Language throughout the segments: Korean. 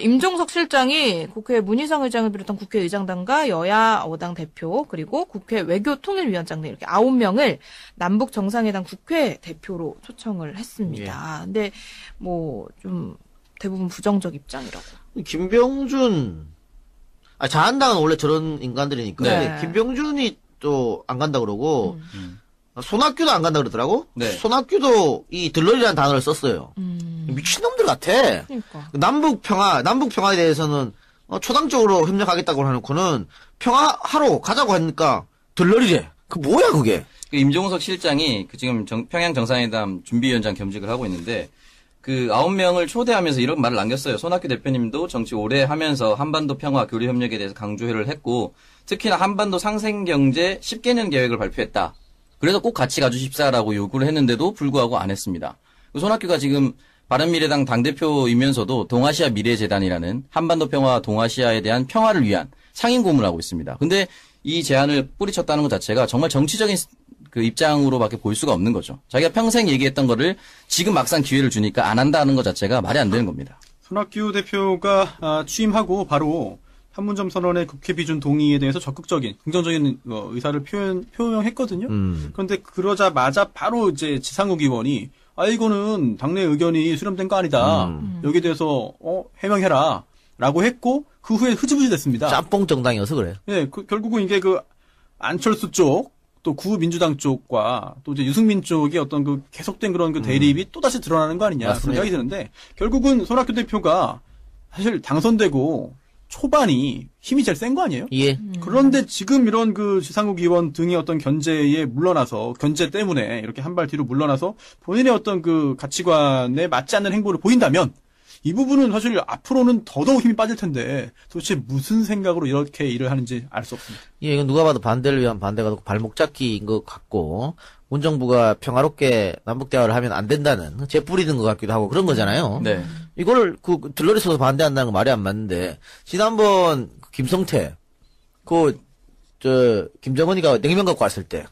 임종석 실장이 국회 문희상 의장을 비롯한 국회의장단과 여야 5당 대표 그리고 국회 외교통일위원장 등 이렇게 9명을 남북 정상회담 국회 대표로 초청을 했습니다. 근데 뭐 좀 대부분 부정적 입장이라고. 김병준, 자한당은 원래 저런 인간들이니까. 네. 근데 김병준이 또 안 간다 그러고, 손학규도 안 간다 그러더라고? 네. 손학규도 이 들러리라는 단어를 썼어요. 미친놈들 같아. 그러니까. 남북 평화에 대해서는 초당적으로 협력하겠다고 해놓고는 평화하러 가자고 하니까 들러리래. 그 뭐야 그게? 임종석 실장이 지금 평양 정상회담 준비위원장 겸직을 하고 있는데 그 9명을 초대하면서 이런 말을 남겼어요. 손학규 대표님도 정치 오래 하면서 한반도 평화 교류 협력에 대해서 강조를 했고 특히나 한반도 상생경제 10개년 계획을 발표했다. 그래서 꼭 같이 가주십사라고 요구를 했는데도 불구하고 안 했습니다. 손학규가 지금 바른미래당 당대표이면서도 동아시아 미래재단이라는 한반도 평화 동아시아에 대한 평화를 위한 상임 고문을 하고 있습니다. 근데 이 제안을 뿌리쳤다는 것 자체가 정말 정치적인 그 입장으로밖에 볼 수가 없는 거죠. 자기가 평생 얘기했던 거를 지금 막상 기회를 주니까 안 한다는 것 자체가 말이 안 되는 겁니다. 손학규 대표가 취임하고 바로 판문점 선언의 국회 비준 동의에 대해서 적극적인 긍정적인 의사를 표명했거든요. 그런데 그러자마자 바로 이제 지상욱 의원이 이거는 당내 의견이 수렴된 거 아니다. 여기에 대해서 해명해라라고 했고 그 후에 흐지부지 됐습니다. 짬뽕 정당이어서 그래. 네, 결국은 이게 그 안철수 쪽 또 구민주당 쪽과 또 이제 유승민 쪽의 어떤 그 계속된 그런 그 대립이 또 다시 드러나는 거 아니냐 그런 생각이 드는데 결국은 손학규 대표가 사실 당선되고 초반이 힘이 제일 센 거 아니에요? 예. 그런데 지금 이런 그 지상욱 의원 등의 어떤 견제에 물러나서 견제 때문에 이렇게 한 발 뒤로 물러나서 본인의 어떤 그 가치관에 맞지 않는 행보를 보인다면 이 부분은 사실 앞으로는 더더욱 힘이 빠질 텐데 도대체 무슨 생각으로 이렇게 일을 하는지 알 수 없습니다. 예, 이건 누가 봐도 반대를 위한 반대가 발목 잡기인 것 같고 문정부가 평화롭게 남북 대화를 하면 안 된다는 재 뿌리는 것 같기도 하고 그런 거잖아요. 네. 이거를 들러리 서서 반대한다는 건 말이 안 맞는데 지난번 김성태 김정은이가 냉면 갖고 왔을 때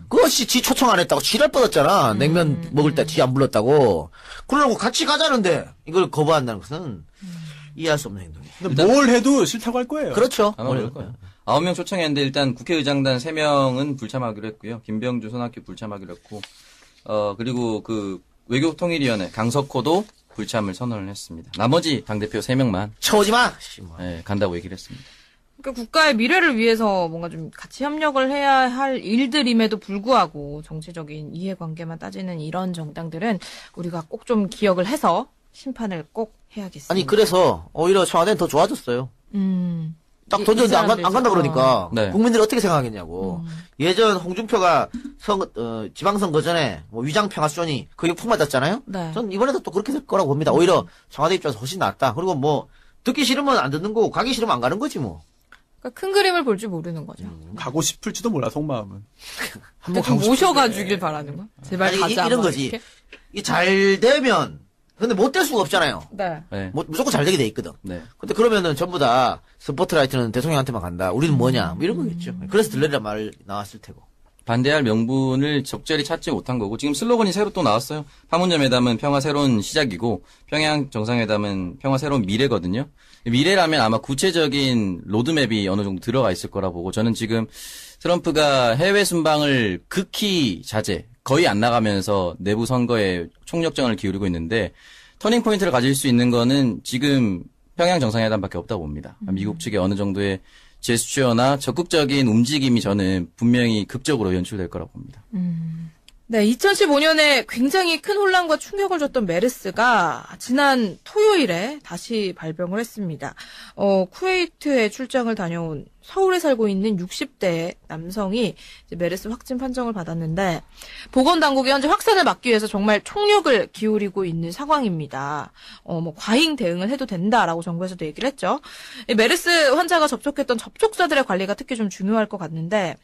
그것이 지 초청 안 했다고 지랄 뻗었잖아. 냉면 먹을 때 지 안 불렀다고. 그러고 같이 가자는데 이걸 거부한다는 것은 이해할 수 없는 행동이에요. 근데 뭘 해도 싫다고 할 거예요. 그렇죠. 아마 그럴 거예요. 9명 초청했는데 일단 국회의장단 3명은 불참하기로 했고요. 김병주, 손학규 불참하기로 했고 그리고 그 외교통일위원회 강석호도 불참을 선언을 했습니다. 나머지 당대표 3명만 쳐오지 마. 네, 간다고 얘기를 했습니다. 그러니까 국가의 미래를 위해서 뭔가 좀 같이 협력을 해야 할 일들임에도 불구하고 정치적인 이해관계만 따지는 이런 정당들은 우리가 꼭 좀 기억을 해서 심판을 꼭 해야겠습니다. 아니 그래서 오히려 청와대는 더 좋아졌어요. 딱 던졌는데 안 간다 그러니까 네. 국민들이 어떻게 생각하겠냐고. 예전 홍준표가 지방선거 전에 위장평화쇼니 그게 품 맞았잖아요. 네. 전 이번에도 또 그렇게 될 거라고 봅니다. 오히려 청와대 입장에서 훨씬 낫다. 그리고 뭐 듣기 싫으면 안 듣는 거고 가기 싫으면 안 가는 거지 뭐. 그러니까 큰 그림을 볼 줄 모르는 거죠. 가고 싶을지도 몰라 속마음은. 한번 좀 모셔가주길 바라는 거. 제발 아니, 가자. 이런 막 거지. 이렇게. 이 잘 되면 근데 못 될 수가 없잖아요. 네. 네. 무조건 잘 되게 돼 있거든. 네. 근데 그러면은 전부 다 스포트라이트는 대통령한테만 간다. 우리는 뭐냐? 뭐 이런 거겠죠. 그래서 들러리란 말 나왔을 테고. 반대할 명분을 적절히 찾지 못한 거고 지금 슬로건이 새로 또 나왔어요. 판문점 회담은 평화 새로운 시작이고 평양 정상회담은 평화 새로운 미래거든요. 미래라면 아마 구체적인 로드맵이 어느 정도 들어가 있을 거라 보고 저는 지금 트럼프가 해외 순방을 극히 자제, 거의 안 나가면서 내부 선거에 총력전을 기울이고 있는데 터닝 포인트를 가질 수 있는 거는 지금 평양 정상회담밖에 없다고 봅니다. 미국 측의 어느 정도의 제스처나 적극적인 움직임이 저는 분명히 극적으로 연출될 거라고 봅니다. 네, 2015년에 굉장히 큰 혼란과 충격을 줬던 메르스가 지난 토요일에 다시 발병을 했습니다. 쿠웨이트에 출장을 다녀온 서울에 살고 있는 60대 남성이 이제 메르스 확진 판정을 받았는데 보건당국이 현재 확산을 막기 위해서 정말 총력을 기울이고 있는 상황입니다. 과잉 대응을 해도 된다라고 정부에서도 얘기를 했죠. 이 메르스 환자가 접촉했던 접촉자들의 관리가 특히 좀 중요할 것 같는데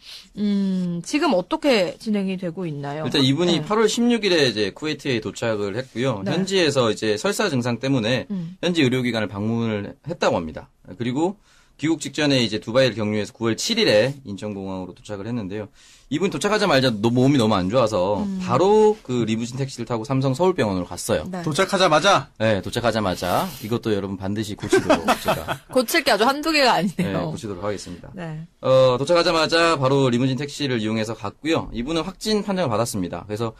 지금 어떻게 진행이 되고 있나요? 일단 이분이 네. 8월 16일에 이제 쿠웨이트에 도착을 했고요. 네. 현지에서 이제 설사 증상 때문에 현지 의료기관을 방문을 했다고 합니다. 그리고 귀국 직전에 이제 두바이를 경유해서 9월 7일에 인천공항으로 도착을 했는데요. 이분 도착하자마자 몸이 너무 안 좋아서 바로 그 리무진 택시를 타고 삼성 서울병원으로 갔어요. 네. 도착하자마자 네, 도착하자마자 이것도 여러분 반드시 고치도록 제가 고칠 게 아주 한두 개가 네, 아니네요. 고치도록 하겠습니다. 네. 도착하자마자 바로 리무진 택시를 이용해서 갔고요. 이분은 확진 판정을 받았습니다. 그래서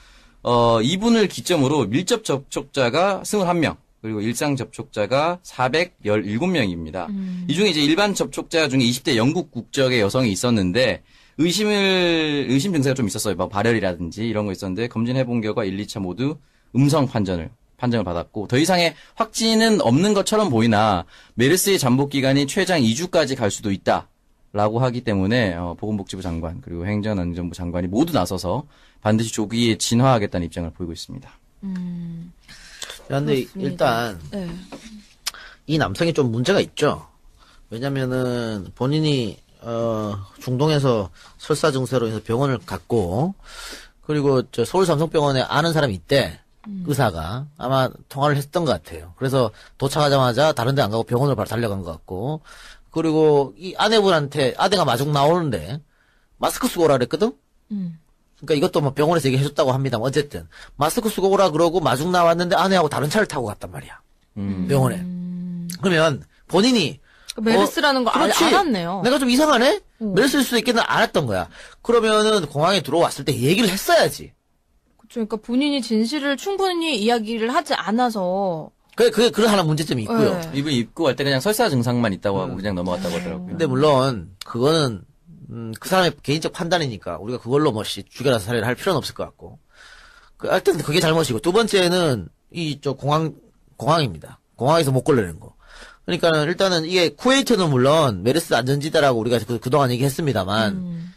이분을 기점으로 밀접 접촉자가 21명, 그리고 일상 접촉자가 417명입니다. 이 중에 이제 일반 접촉자 중에 20대 영국 국적의 여성이 있었는데 의심 증세가 좀 있었어요. 뭐 발열이라든지 이런 거 있었는데 검진해본 결과 1, 2차 모두 음성 판정을 받았고 더 이상의 확진은 없는 것처럼 보이나 메르스의 잠복 기간이 최장 2주까지 갈 수도 있다라고 하기 때문에 보건복지부 장관 그리고 행정안전부 장관이 모두 나서서 반드시 조기에 진화하겠다는 입장을 보이고 있습니다. 그런데 그렇습니다. 일단 네. 이 남성이 좀 문제가 있죠. 왜냐면은 본인이 중동에서 설사 증세로 해서 병원을 갔고 그리고 저 서울 삼성병원에 아는 사람이 있대. 의사가 아마 통화를 했던 것 같아요. 그래서 도착하자마자 다른 데 안 가고 병원을 바로 달려간 것 같고 그리고 이 아내분한테 아내가 마중 나오는데 마스크 쓰고 오라 그랬거든. 그러니까 이것도 뭐 병원에서 얘기해줬다고 합니다만 어쨌든 마스크 쓰고 오라 그러고 마중 나왔는데 아내하고 다른 차를 타고 갔단 말이야. 병원에. 그러면 본인이 메르스라는 거 그렇지. 알았네요. 내가 좀 이상하네? 메르스일 수도 있겠나 알았던 거야. 그러면은 공항에 들어왔을 때 얘기를 했어야지. 그러니까 본인이 진실을 충분히 이야기를 하지 않아서 그런 하나 문제점이 있고요. 네. 이분 입고 갈 때 그냥 설사 증상만 있다고 하고 그냥 넘어갔다고 하더라고요. 근데 물론 그거는 그 사람의 개인적 판단이니까 우리가 그걸로 뭐 죽여라 살해를 할 필요는 없을 것 같고. 하여튼 그게 잘못이고 두 번째는 공항입니다. 공항에서 못 걸러내는 거. 그러니까 일단은 이게 쿠웨이트는 물론 메르스 안전지대라고 우리가 그동안 얘기했습니다만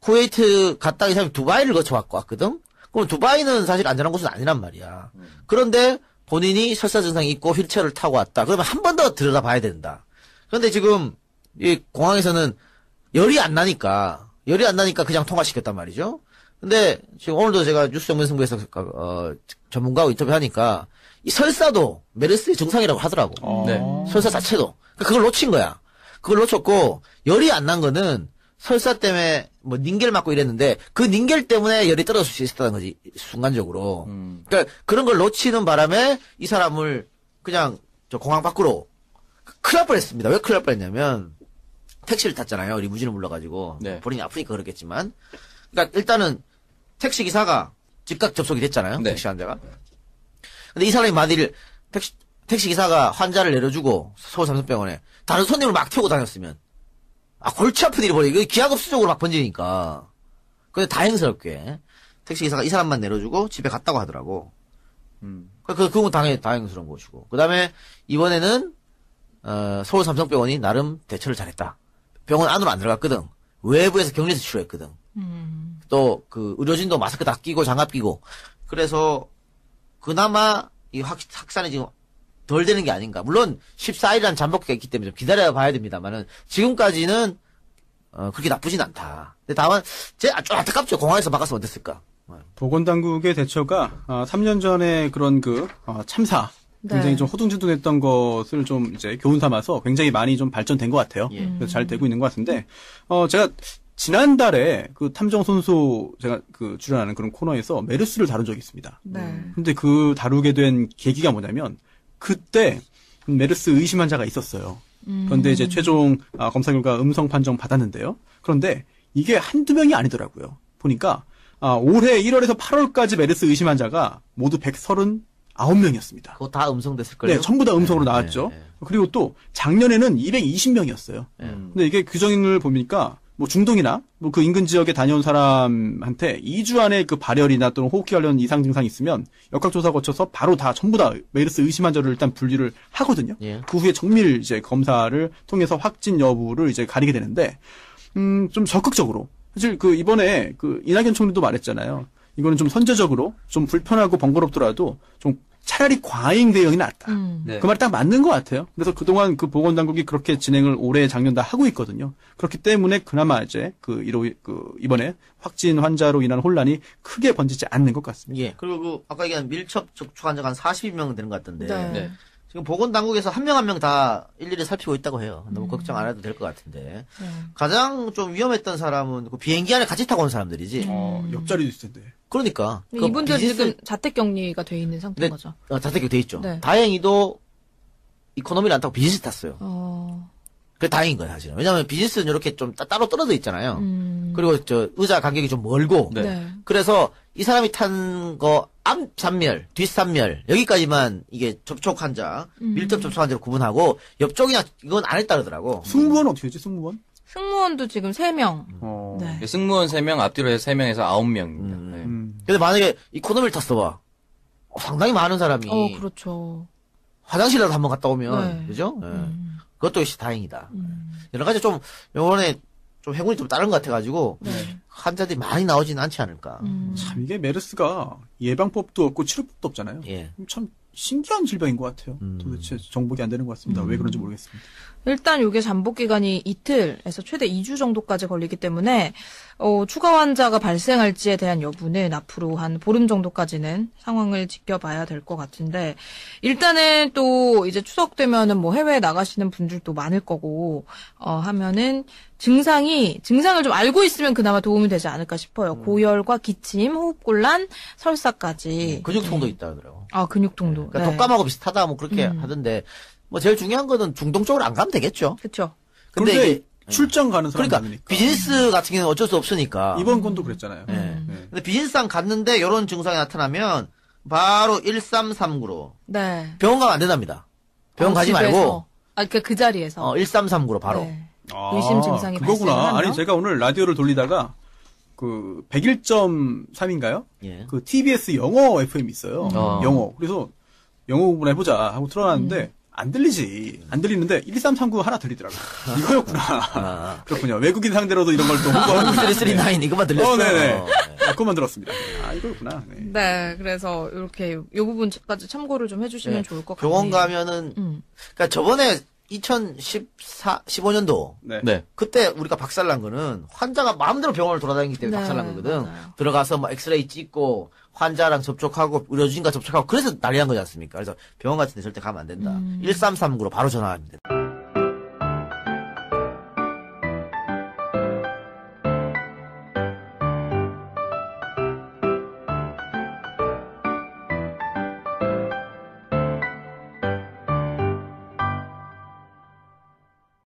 쿠웨이트 갔다 이 사람이 두바이를 거쳐갖고 왔거든? 그럼 두바이는 사실 안전한 곳은 아니란 말이야. 그런데 본인이 설사 증상이 있고 휠체어를 타고 왔다. 그러면 한 번 더 들여다봐야 된다. 그런데 지금 이 공항에서는 열이 안 나니까 그냥 통과시켰단 말이죠. 근데 지금 오늘도 제가 뉴스 정면승부에서 전문가하고 인터뷰하니까 이 설사도 메르스의 증상이라고 하더라고. 네. 설사 자체도. 그걸 놓친 거야. 그걸 놓쳤고 열이 안 난 거는 설사 때문에 뭐 닌겔 맞고 이랬는데 그 닌겔 때문에 열이 떨어질 수 있었다는 거지 순간적으로. 그러니까 그런 걸 놓치는 바람에 이 사람을 그냥 저 공항 밖으로 큰일 날 뻔했습니다. 왜 큰일 날 뻔했냐면 택시를 탔잖아요. 리무진을 불러가지고 네. 본인이 아프니까 그렇겠지만. 그러니까 일단은 택시 기사가 즉각 접속이 됐잖아요. 네. 택시 환자가. 근데 이 사람이 만일 택시 기사가 환자를 내려주고 서울 삼성병원에 다른 손님을 막 태우고 다녔으면 골치 아픈 일이 벌어져. 이거 기하급수적으로 막 번지니까. 근데 다행스럽게 택시 기사가 이 사람만 내려주고 집에 갔다고 하더라고. 그건 다행스러운 것이고. 그 다음에 이번에는 서울 삼성병원이 나름 대처를 잘했다. 병원 안으로 안 들어갔거든. 외부에서 격리해서 치료했거든. 또 그 의료진도 마스크 다 끼고 장갑 끼고. 그래서 그나마 이 확산이 지금 덜 되는 게 아닌가. 물론 14일이라는 잠복기가 있기 때문에 좀 기다려 봐야 됩니다만은 지금까지는 그렇게 나쁘진 않다. 근데 다만 좀 안타깝죠. 공항에서 막았으면 어땠을까. 보건당국의 대처가 3년 전에 그런 참사 굉장히 네. 좀 호둥지둥했던 것을 좀 이제 교훈 삼아서 굉장히 많이 좀 발전된 것 같아요. 예. 그래서 잘 되고 있는 것 같은데 제가 지난달에 그 탐정 손수 제가 출연하는 그런 코너에서 메르스를 다룬 적이 있습니다. 네. 근데 그 다루게 된 계기가 뭐냐면 그때 메르스 의심 환자가 있었어요. 그런데 이제 최종 검사 결과 음성 판정 받았는데요. 그런데 이게 한두 명이 아니더라고요. 보니까 올해 1월에서 8월까지 메르스 의심 환자가 모두 139명이었습니다. 그거 다 음성됐을걸요? 네, 전부 다 음성으로 나왔죠. 그리고 또 작년에는 220명이었어요. 근데 이게 규정을 보니까 뭐 중동이나 뭐 그 인근 지역에 다녀온 사람한테 2주 안에 그 발열이나 또는 호흡기 관련 이상 증상이 있으면 역학조사 거쳐서 바로 다 전부 다 메르스 의심 환자를 일단 분리를 하거든요. 예. 그 후에 정밀 이제 검사를 통해서 확진 여부를 이제 가리게 되는데 좀 적극적으로 사실 이번에 이낙연 총리도 말했잖아요. 이거는 좀 선제적으로 좀 불편하고 번거롭더라도 좀 차라리 과잉 대응이 낫다. 네. 그 말이 딱 맞는 것 같아요. 그래서 그동안 보건당국이 그렇게 진행을 올해 작년 다 하고 있거든요. 그렇기 때문에 그나마 이제 이번에 확진 환자로 인한 혼란이 크게 번지지 않는 것 같습니다. 예. 그리고 아까 얘기한 밀접 접촉 환자가 한 40명 되는 것 같던데. 네. 네. 지금 보건당국에서 한 명 한 명 다 일일이 살피고 있다고 해요. 너무 걱정 안 해도 될 것 같은데. 가장 좀 위험했던 사람은 그 비행기 안에 같이 타고 온 사람들이지. 옆자리도 있을 텐데. 그러니까. 근데 이분들 지금 자택격리가 돼 있는 상태인 거죠. 자택이 돼 있죠. 네. 다행히도 이코노미를 안 타고 비즈니스 탔어요. 어. 그게 다행인 거예요, 사실은. 왜냐면 비즈니스는 이렇게 좀 따로 떨어져 있잖아요. 그리고 의자 간격이 좀 멀고. 네. 네. 그래서 이 사람이 탄 거 앞 3멸, 뒷 3멸 여기까지만 이게 접촉 환자, 밀접 접촉 환자로 구분하고 옆쪽이나 이건 안 했다 그러더라고. 승무원 어떻게 했지, 승무원? 승무원도 지금 3명. 네. 승무원 3명, 앞뒤로 해서 3명에서 9명입니다. 네. 근데 만약에 이코노미를 탔어 봐. 상당히 많은 사람이 그렇죠. 화장실이라도 한번 갔다 오면 네. 그죠? 네. 그것도 역시 다행이다. 여러 가지 좀 요번에 좀 행운이 좀 다른 것 같아가지고 환자들이 많이 나오지는 않지 않을까. 참 이게 메르스가 예방법도 없고 치료법도 없잖아요. 예. 참 신기한 질병인 것 같아요. 도대체 정복이 안 되는 것 같습니다. 왜 그런지 모르겠습니다. 일단 이게 잠복 기간이 이틀에서 최대 2주 정도까지 걸리기 때문에 추가 환자가 발생할지에 대한 여부는 앞으로 한 보름 정도까지는 상황을 지켜봐야 될 것 같은데 일단은 또 이제 추석 되면은 뭐 해외에 나가시는 분들도 많을 거고 하면은 증상을 좀 알고 있으면 그나마 도움이 되지 않을까 싶어요. 고열과 기침, 호흡곤란, 설사까지. 근육통도 있다 그러더라고. 아, 근육통도. 그러니까 독감하고 비슷하다 뭐 그렇게 하던데 뭐 제일 중요한 거는 중동 쪽으로 안 가면 되겠죠. 그렇죠. 근데 그런데 이게 출장 가는 사람이 그러니까 많으니까. 비즈니스 같은 경우는 어쩔 수 없으니까. 이번 건도 그랬잖아요. 네. 네. 근데 비즈니스상 갔는데 이런 증상이 나타나면 바로 1339로 네. 병원 가면 안 된답니다. 병원 가지 말고 그 자리에서. 1339로 바로. 네. 의심 증상이 그거구나. 발생하면? 아니 제가 오늘 라디오를 돌리다가 그 101.3인가요? 예. 그 TBS 영어 FM이 있어요. 영어. 그래서 영어 공부를 해보자 하고 틀어놨는데 안 들리지. 안 들리는데 1339 하나 들리더라고요. 이거였구나. 그렇군요. 외국인 상대로도 이런 걸 또 홍보하고 339 이것만 들렸어요. 네네. 그것만 들었습니다. 아, 이거였구나. 네. 네, 그래서 이렇게 이 부분까지 참고를 좀 해주시면 네. 좋을 것 같아요. 병원 가면은 그러니까 저번에 2015년도 네. 네. 그때 우리가 박살난 거는 환자가 마음대로 병원을 돌아다니기 때문에 네, 박살난 거거든. 맞아요. 들어가서 뭐 엑스레이 찍고 환자랑 접촉하고 의료진과 접촉하고 그래서 난리 난 거지 않습니까? 그래서 병원 같은 데 절대 가면 안 된다. 1339로 바로 전화합니다.